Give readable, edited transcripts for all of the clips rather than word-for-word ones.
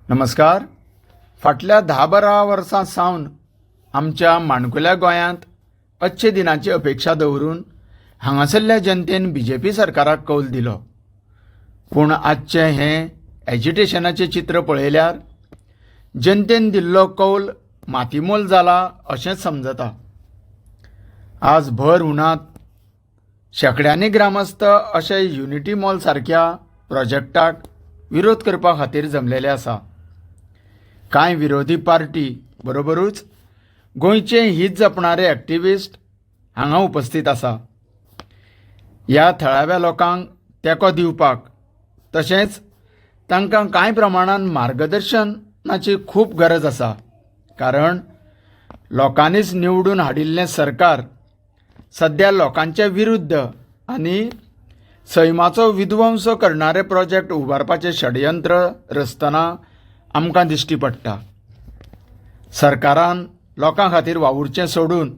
नमस्कार. फाटल्या 10-12 वर्सां सावन आमच्या माणकुल्या गोंयांत अच्छे दिनाची अपेक्षा दवरून हांगासरल्या जनतेन बीजेपी सरकाराक कौल दिलो. पूण आजचें हें एजिटेशनाचें चित्र पळयल्यार जनतेन दिल्लो कौल मातीमोल जाला अशेंच समजता. आज भर उनात शेकड्यांनी ग्रामस्थ अशे युनिटी मॉल सारक्या प्रोजेक्टाक विरोध करपा खातीर जमलेले आसा. कांय विरोधी पार्टी बरोबरूच गोंयचे हीत जपणारे एक्टिविस्ट हांगा उपस्थित आसा. ह्या थळाव्या लोकांक तेंको दिवपाक तशेंच तांकां कांय प्रमाणान मार्गदर्शनाची खूब गरज आसा. कारण लोकांनीच निवडून हाडिल्लें सरकार सध्या लोकांच्या विरुद्ध आनी सैमाचो विध्वंस करणारे प्रोजेक्ट उबारपाचें षडयंत्र रचतना आमकां दिश्टी पडटा. सरकारान लोकां खातीर वावुरचें सोडून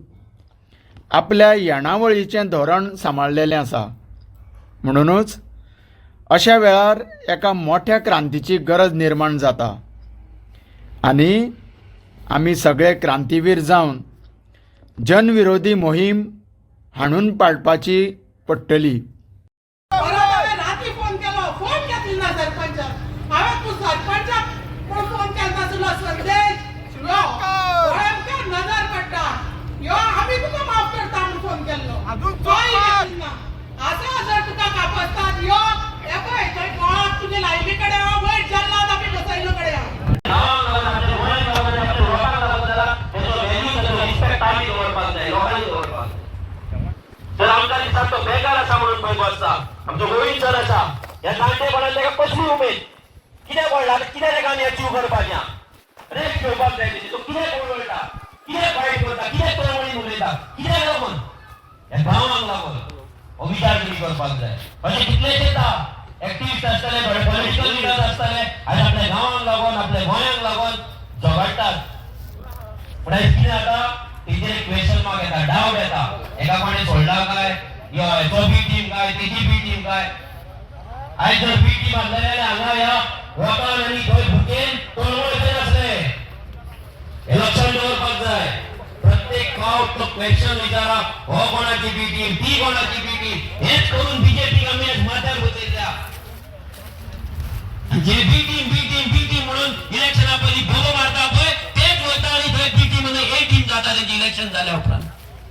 आपल्या येणावळीचें धोरण सांबाळलेलें आसा. म्हणूनच अशा वेळार एका मोठ्या क्रांतीची गरज निर्माण जाता आनी आमी सगळे क्रांतीवीर जावन जनविरोधी मोहीम हाणून पाडपाची पडटली. तर आमचा दिसता तो बेकार असा म्हणून पळय बसता आमचो गोविंद सर आसा ह्या जाणटेपणान ताका कसली उमेद कित्याक कळटा कित्याक ताका आमी अचीव करपाचें रेस्ट घेवपाक जाय तेजी तो कित्याक कळटा कित्याक फायट करता कित्याक तळमळीन उलयता कित्याक लागून ह्या गांवांक लागून हो विचार तरी करपाक जाय. अशें कितलेशे येता एक्टिविस्ट आसतले थोडे पॉलिटिकल लिडर्स आसतले आयज आपल्या गांवांक लागून आपल्या गोंयांक लागून झगडटात. पूण आयज कितें जाता तेजेर एक क्वेश्चन मार्क येता डावट येता एका कोणी सोडला काय तो बी टीम काय तेजी बी टीम काय. आयज जर बी टीम आसलें जाल्यार हांगा ह्या वोटान आनी थंय भुकेन तळमळ नासले. हे लक्षात दवरपाक जाय. प्रत्येक फावट तो क्वेश्चन विचारा हो कोणाची बी टीम ती कोणाची बी टीम हेच करून बीजेपी आमी आज माथ्यार बसयल्या. जे बी टीम म्हणून इलेक्शना पयलीं बोलो मारता पळय तेच वता आनी थंय बी टीम आनी ए टीम जाता तेजी इलेक्शन जाल्या उपरांत.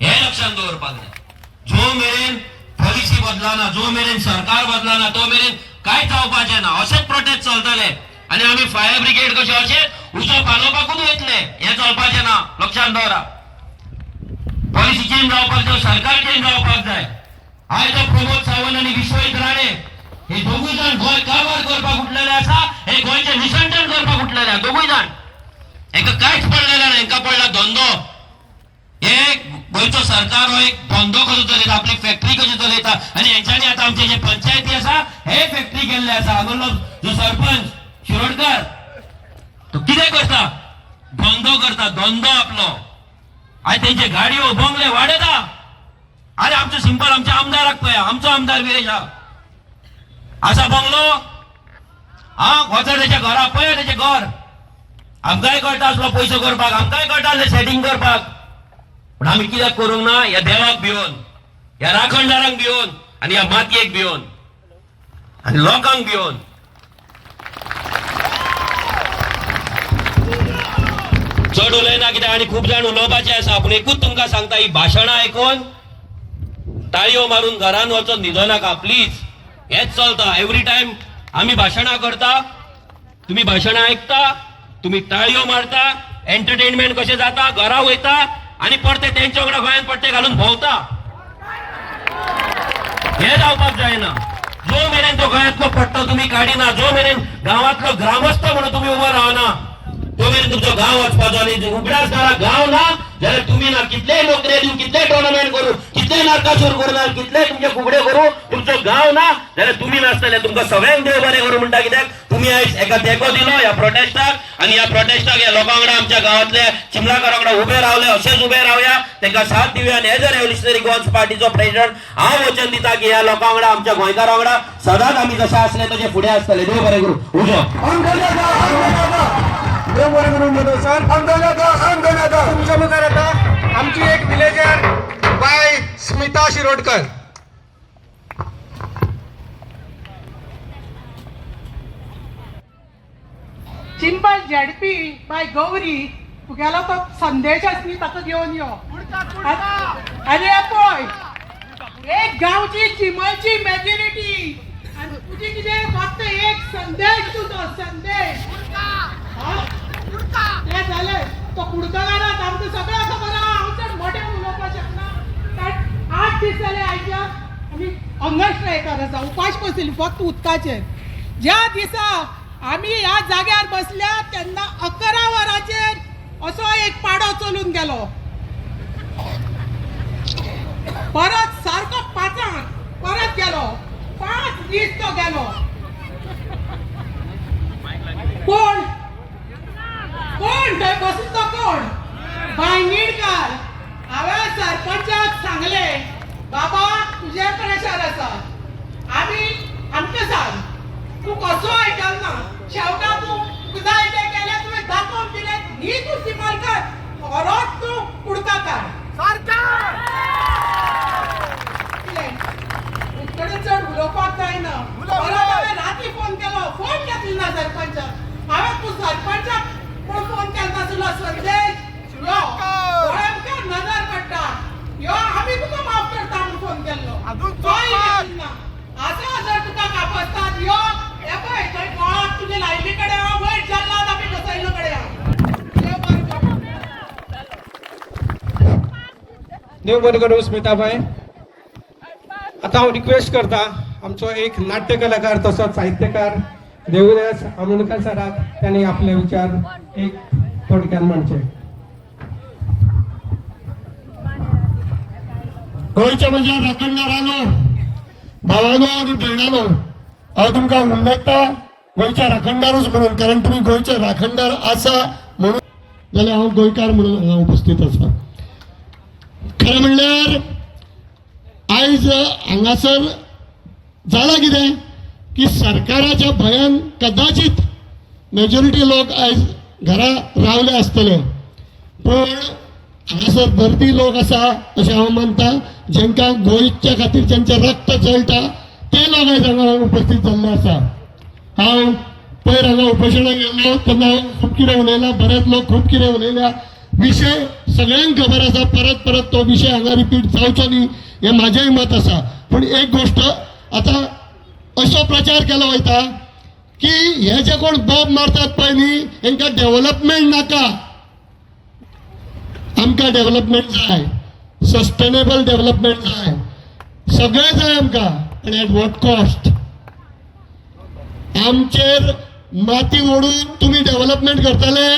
हे लक्षात दवरपाक जाय. जो मेरेन पॉलिसी बदलाना जो मेरेन सरकार बदलाना तो मेरेन कांय जावपाचें ना. अशेंच प्रोटेस्ट चलतले आनी आमी फायर ब्रिगेड कशें अशें उजो घालोवपाकूच वयतले हें चलपाचें ना. लक्षात दवरा. पॉलिसी चेंज जावपाक जाय सरकार चेंज जावपाक जाय. आयज तो प्रमोद सावंत आनी विश्वजीत राणे हे दोगूय जाण गोंय कारभार करपाक उठलेले आसा. हे गोंयचें निसंटन करपाक उठलेले दोगूय जाण. हेंका कांयच पडलेलें ना. हेंका पडला धंदो. हे गोंयचो सरकार हो एक धंदो कसो चलयता आपली फॅक्टरी कशी चलयता आनी हेंच्यांनी आतां आमचे जे पंचायती आसा हे फॅक्टरी केल्ले आसा. हांगलो जो सरपंच शिरोडकर तो कितें करता धंदो करता धंदो आपलो. आयज तेंचे गाडयो बंगले वाडयता. अरे आमचो सिंपल आमच्या आमदाराक पळया आमचो आमदार विरेश आसा बंगलो वचर तेच्या घरा पळय तेचें घर. आमकांय कळटा आसलो पयसो करपाक आमकांय कळटा आसलें सेटिंग करपाक. पण आमी कित्याक करूंक ना ह्या देवाक भिवन ह्या राखणदारांक भिवन आनी ह्या मातयेक भिवन आनी लोकांक भिवन. चड उलयना कित्याक आनी खूब जाण उलोवपाचे आसा. पूण एकूच तुमकां सांगता ही भाशणां आयकून ताळयो मारून घरान वचून न्हिदो नाका प्लीज. हेच चलता एवरी टायम आमी भाशणां करता तुमी भाशणां आयकता तुमी ताळयो मारता एंटरटेनमेंट कशें जाता घरा वयता आनी परते तेंच्या वांगडा गोंयांत पट्टे घालून भोंवता. हे जावपाक जायना. जो मेरेन तो गोंयांतलो पट्टो तुमी काडिना जो मेरेन गांवांतलो ग्रामस्थ म्हणून तुमी उबो रावना तो मेरेन तुमचो गांव वचपाचो आनी उगडासदारा गांव ना जाल्यार तुमी ना कितलेय नोकऱ्यो दिवं कितलेय टोर्नामेंट करूं कितलेय नारकासूर करूं कितलेय तुमचे फुगडे करूं तुमचो गांव ना जाल्यार तुमी नासतले. तुमकां सगळ्यांक देव बरें करूं म्हणटा. कित्याक तुमी आयज एका तेंको दिलो ह्या प्रोटेस्टाक आनी ह्या प्रोटेस्टाक ह्या लोकां वांगडा आमच्या गांवांतल्या चिमलाकारा वांगडा उबे रावले. अशेंच उबे रावया तांकां साथ दिवया. आनी एज अ रेव्होल्युशनरी गोवन्स पार्टीचो प्रेसिडेंट हांव वचन दिता की ह्या लोकां वांगडा आमच्या गोंयकारां वांगडा सदांच आमी जशे आसले तशे फुडें आसतले. देव बरें करूं. उजो करतो सर. तुमच्या मुखार आता आमची एक villager by Smita Shirodkar. Chimbel ZP by Gauri तुगेलो तो संदेश आसा न्ही ताका घेवन यो. आनी हे पळय एक गांवची चिंबलची मेजॉरिटी आनी तुजी कितें फक्त एक संदेश तुजो संदेश. हे जालें तो कुडकलारात आमकां सगळ्यांक खबर आहा. हांव चड मोठ्यान उलोवपाक शकना कारण 8 दीस जाले आयच्या आमी हंगर स्ट्रायकार आसा. उपास बसयली फक्त उदकाचेर. ज्या दिसा आम्ही ह्या जाग्यार बसल्या तेन्ना 11 वरांचेर असो एक पाडो चलून गेलो. परत सारको 5 परत गेलो. 5 दीस तो गेलो. कोण थंय बसून तो कोण बायनीडकार. हांवें सरपंचाक सांगले बाबा तुजे प्रेशर आसा आमकां सांग तू कसो आयकलना. शेवटा तू जाय ते केले तुवें दाखोवन दिलें न्ही तू चिंबलकर खरोच तू कुडकाकार. तुजे चड उलोवपाक जायना. परत हांवें राती फोन केलो. फोन घेतलो ना सरपंचाक. हांवें तूं सरपंचाक कोण फोन केलो नासलो संदेश यो गोंयांकार नजर पडटा यो आमी तुका माफ करता म्हणून फोन केल्लो. तोय घेतलो ना. आसा जर तुका कापसतात यो हे पळय थंय गोळाक तुजे लायली कडेन हांव वयर जल्लाद आमी बसयल्लो कडेन देव बरें करूं स्मिताबाई. आता हांव रिक्वेस्ट करता आमचो एक नाट्य कलाकार तसोच साहित्यकार देवदास आमोणकर सराक त्यांनी आपले विचार एक थोडक्यात म्हणचे. गोंयच्या म्हज्या राखणदारांनो भावांनो आनी भयणांनो हांव तुमकां उलयता गोंयच्या राखणदारूच म्हणून. कारण तुमी गोंयचे राखणदार आसा म्हणून जाल्यार हांव गोंयकार म्हणून हांगा उपस्थित आसा. खरें म्हणल्यार आयज हांगासर जालां कितें की सरकाराच्या भंयान कदाचित मेजॉरिटी लोक आयज घरा रावले आसतले पण हांगासर भरती लोक आसा अशें हांव मानता. जेंकां गोंयच्या खातीर जेंचें रक्त जळटा ते लोक आयज हांगा उपस्थित जाल्ले आसा. हांव पयर हांगा उपोशणाक गेल्लो तेन्ना हांव खूब कितें उलयलां. बरेच लोक खूब कितें उलयल्या. विशय सगळ्यांक खबर आसा. परत परत तो विशय हांगा रिपीट जावचो न्ही हें म्हाजेंय मत आसा. पूण एक गोश्ट आतां असो प्रचार केलो वयता की हे जे कोण बॉब मारतात पळय न्ही हेंकां डेव्हलपमेंट नाका. आमकां डेव्हलपमेंट जाय. सस्टेनेबल डेव्हलपमेंट जाय. सगळें जाय आमकां आनी एट वॉट कॉस्ट. आमचेर माती ओडून तुमी डेव्हलपमेंट करतले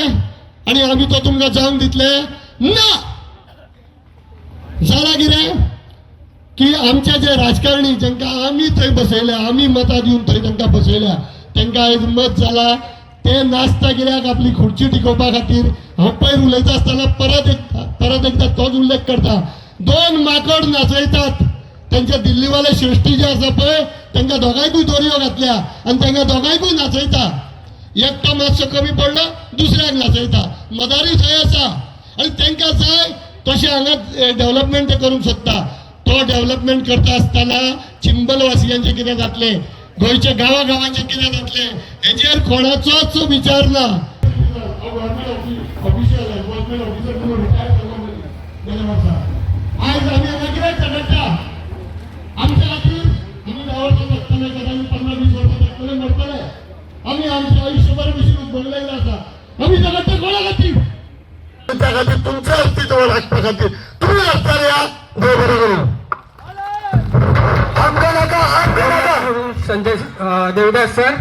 आनी आमी तो तुमकां जावंक दितले ना. जालां कितें की आमचे जे राजकारणी जेंकां आमी थंय बसयल्या आमी मतां दिवन थंय तांकां बसयल्या तांकां आयज मत जाला ते नाचता कित्याक आपली खुर्ची टिकोवपा खातीर. हांव पयर उलयता आसतना परत एकदा तोच उल्लेख करता. 2 माकड नाचयतात त्यांच्या दिल्लीवाले श्रेष्ठी जे आसा पळय तांकां दोगांयकूय दोरयो घातल्या आनी तांकां दोगांयकूय नाचयता. एकटो मातसो कमी पडलो दुसऱ्याक नाचयता. मदारी थंय आसा आनी तांकां जाय तशें हांगा डेव्हलपमेंट ते करूंक सोदता. तो डेव्हलपमेंट करता आसतना चिंबलवासियांचें कितें जातलें गोंयच्या गांवांचें कितें जातलें हेजेर कोणाचोच विचार ना. आयज आमी हांगा कित्याक झगडटा आमच्या खातीर. आमी गांवांतल्यान जगतले कदाचित 15-20 वर्सां जगतले मरतले. आमी आमचें आयुश्यभर बशीन उद्भगलेलें आसा. आमी झगडटा कोणा खातीर? त्या खातीर तुमचें अस्तित्व राखपा खातीर तुमी रस्त्यार या. देव बरें करूं. संजय देवदास सर